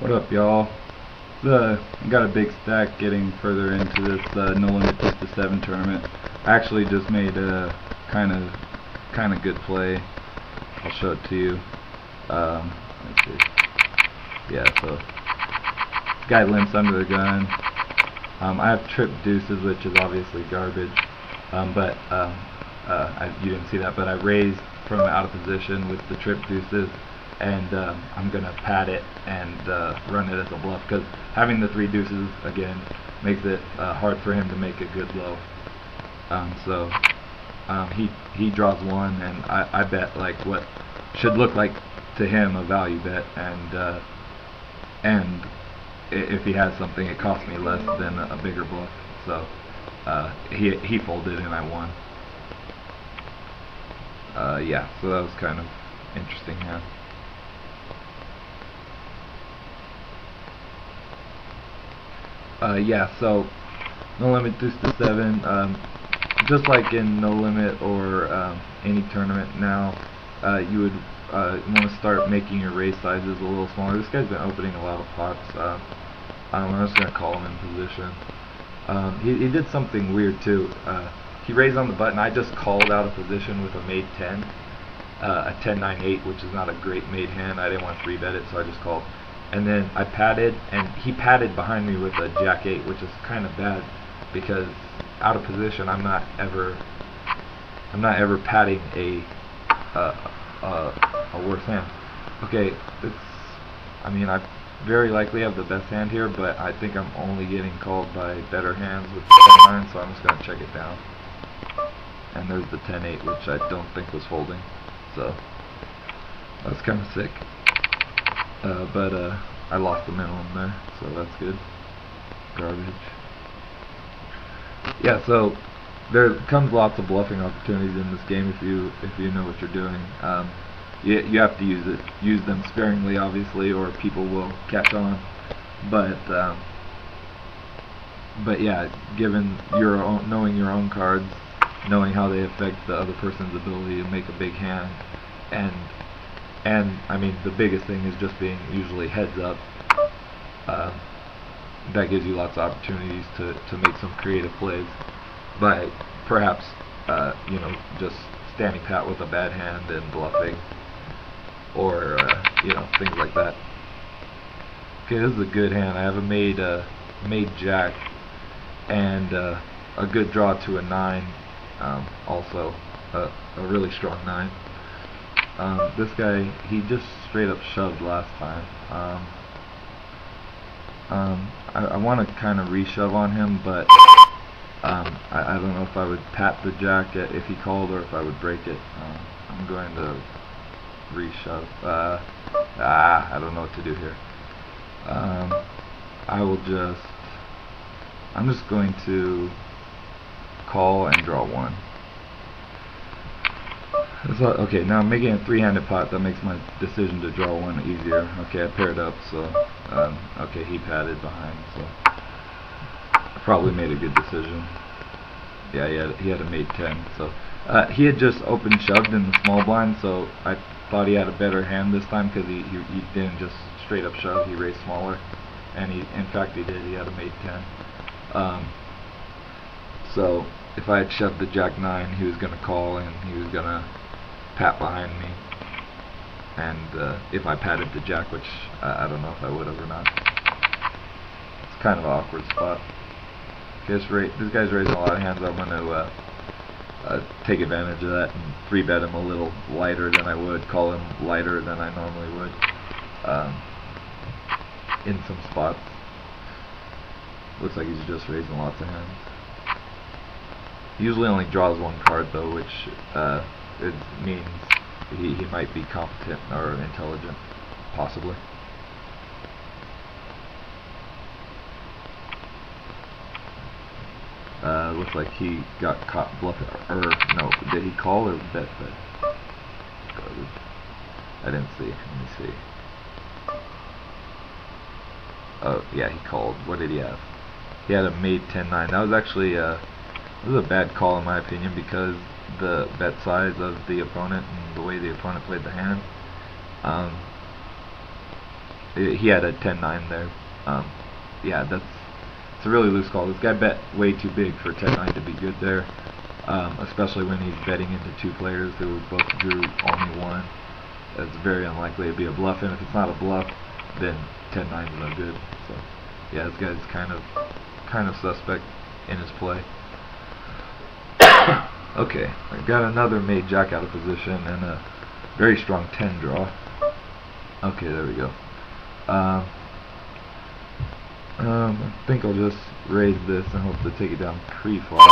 What up, y'all? Got a big stack getting further into this No Limit 2-7 tournament. I actually just made a kind of good play. I'll show it to you. Let's see. Yeah, so this guy limps under the gun. I have tripped deuces, which is obviously garbage. You didn't see that, but I raised from out of position with the trip deuces, and I'm gonna pad it and run it as a bluff, because having the 3 deuces again makes it hard for him to make a good low. He draws 1, and I bet like what should look like to him a value bet, and if he has something, it cost me less than a bigger bluff. So he folded and I won. Yeah, so that was kind of interesting. Yeah, so No Limit 2-7, just like in No Limit or any tournament now, you would want to start making your raise sizes a little smaller. This guy's been opening a lot of pots. I'm just going to call him in position. He did something weird too. He raised on the button. I just called out of position with a made 10, a 10-9-8, which is not a great made hand. I didn't want to 3-bet it, so I just called. And then I padded, and he padded behind me with a Jack-8, which is kind of bad because out of position I'm not ever padding a worse hand. Okay, I very likely have the best hand here, but I think I'm only getting called by better hands with the 10-9, so I'm just going to check it down. And there's the 10-8, which I don't think was folding, so that's kind of sick. I lost the minimum there, so that's good. Garbage. Yeah, so there comes lots of bluffing opportunities in this game if you know what you're doing. You have to use them sparingly, obviously, or people will catch on. But yeah, given knowing your own cards, knowing how they affect the other person's ability to make a big hand, and I mean the biggest thing is just being usually heads up. That gives you lots of opportunities to make some creative plays by perhaps just standing pat with a bad hand and bluffing, or things like that. Okay, this is a good hand. I have a made Jack and a good draw to a 9. Also a really strong 9. This guy, he just straight up shoved last time. I want to kind of reshove on him, but I don't know if I would pat the Jack if he called or if I would break it. I'm going to reshove. I don't know what to do here. I'm just going to call and draw 1. Okay, now I'm making a 3-handed pot. That makes my decision to draw 1 easier. Okay, I paired up, so okay, he padded behind, so I probably made a good decision. Yeah, he had a made 10, so he had just open shoved in the small blind, so I thought he had a better hand this time because he didn't just straight up shove. He raised smaller, and in fact he did. He had a made 10. So if I had shoved the Jack-9, he was going to call and he was going to pat behind me, and if I patted the Jack, which I don't know if I would have or not. It's kind of an awkward spot. Okay, this guy's raising a lot of hands. I'm going to take advantage of that and 3-bet him a little lighter than I would, call him lighter than I normally would in some spots. Looks like he's just raising lots of hands. He usually only draws 1 card though, which it means he might be competent or intelligent, possibly. Looks like he got caught bluffing, or no, did he call or bet? Garbage. I didn't see. Let me see. Oh yeah, he called. What did he have? He had a made 10-9. That was actually this is a bad call in my opinion, because the bet size of the opponent and the way the opponent played the hand. he had a 10-9 there. Yeah, it's a really loose call. This guy bet way too big for 10-9 to be good there, especially when he's betting into two players who both drew only one. It's very unlikely to be a bluff, and if it's not a bluff, then 10-9 is no good. So yeah, this guy's kind of suspect in his play. Okay, I got another made jack out of position and a very strong 10 draw. Okay, there we go. I think I'll just raise this and hope to take it down pre-flop.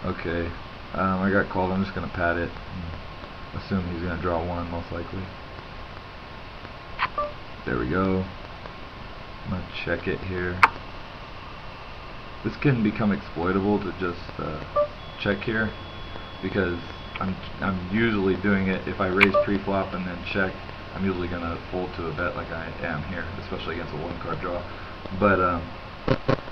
Okay, I got called. I'm just gonna pat it. Assume he's gonna draw one, most likely. There we go. I'm gonna check it here. This can become exploitable to just check here, because I'm usually doing it if I raise pre-flop and then check. I'm usually gonna fold to a bet like I am here, especially against a one-card draw. But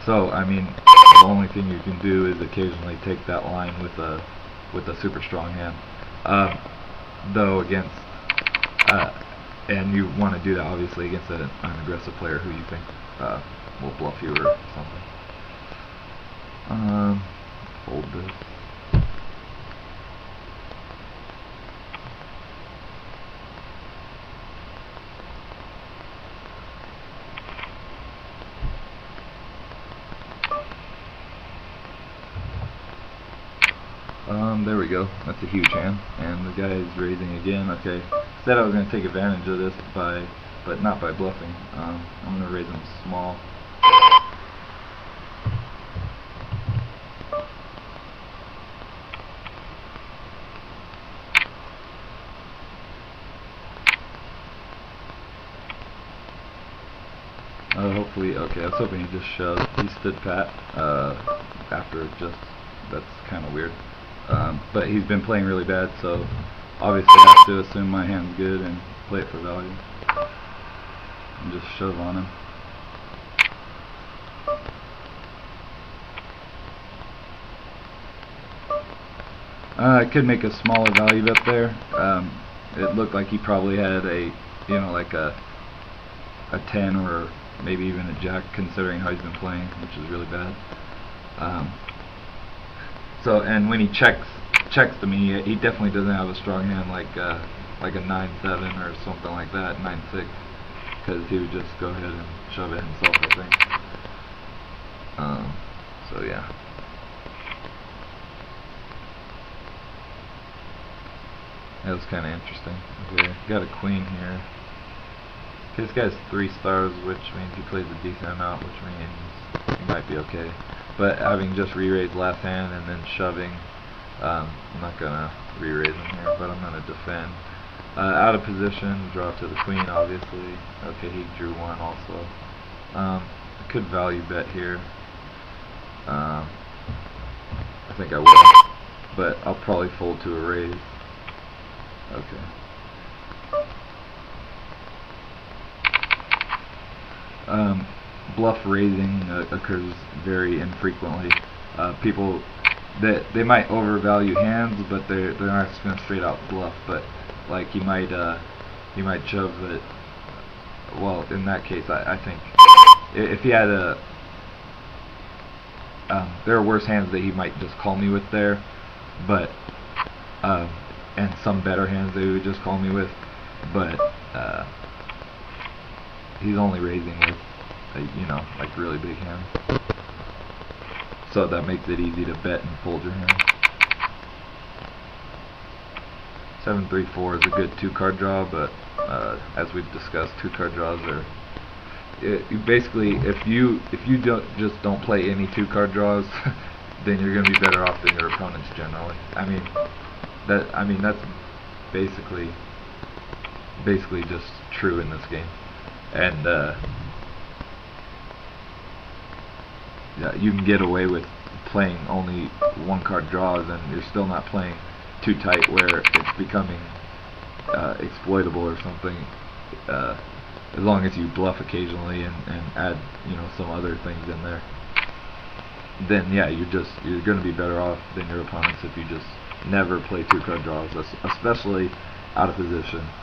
so I mean, the only thing you can do is occasionally take that line with a super strong hand. Though against and you want to do that obviously against an aggressive player who you think will bluff you or something. Fold this. There we go. That's a huge hand, and the guy is raising again. Okay, said I was going to take advantage of this but not by bluffing. I'm going to raise him small. Hopefully, okay, I was hoping he just shoved. He stood pat after just, that's kind of weird. But he's been playing really bad, so obviously I have to assume my hand's good and play it for value. And just shove on him. I could make a smaller value bet there. It looked like he probably had a, you know, like a 10 or maybe even a jack, considering how he's been playing, which is really bad. So, and when he checks to me, he definitely doesn't have a strong hand like a 9-7 or something like that, 9-6, because he would just go ahead and shove it himself, I think. So yeah. That was kind of interesting. Okay, got a queen here. Okay, this guy's 3 stars, which means he plays a decent amount, which means he might be okay. But having just re-raised last hand and then shoving, I'm not gonna re-raise him here, but I'm gonna defend. Out of position, draw to the queen, obviously. Okay, he drew one also. I could value bet here. I think I will, but I'll probably fold to a raise. Okay. Bluff raising occurs very infrequently. People, they might overvalue hands, but they're not just going to straight out bluff. But like he might shove it. Well, in that case, I think if he had a, there are worse hands that he might just call me with there, but and some better hands that he would just call me with, but he's only raising with, you know, like really big hands. So that makes it easy to bet and fold your hand. 7-3-4 is a good 2-card draw, but as we've discussed, 2-card draws are basically, if you don't play any 2-card draws, then you're going to be better off than your opponents generally. I mean that's basically just true in this game. And yeah, you can get away with playing only 1-card draws, and you're still not playing too tight where it's becoming exploitable or something. As long as you bluff occasionally and add, you know, some other things in there, then yeah, you're going to be better off than your opponents if you just never play 2-card draws, especially out of position.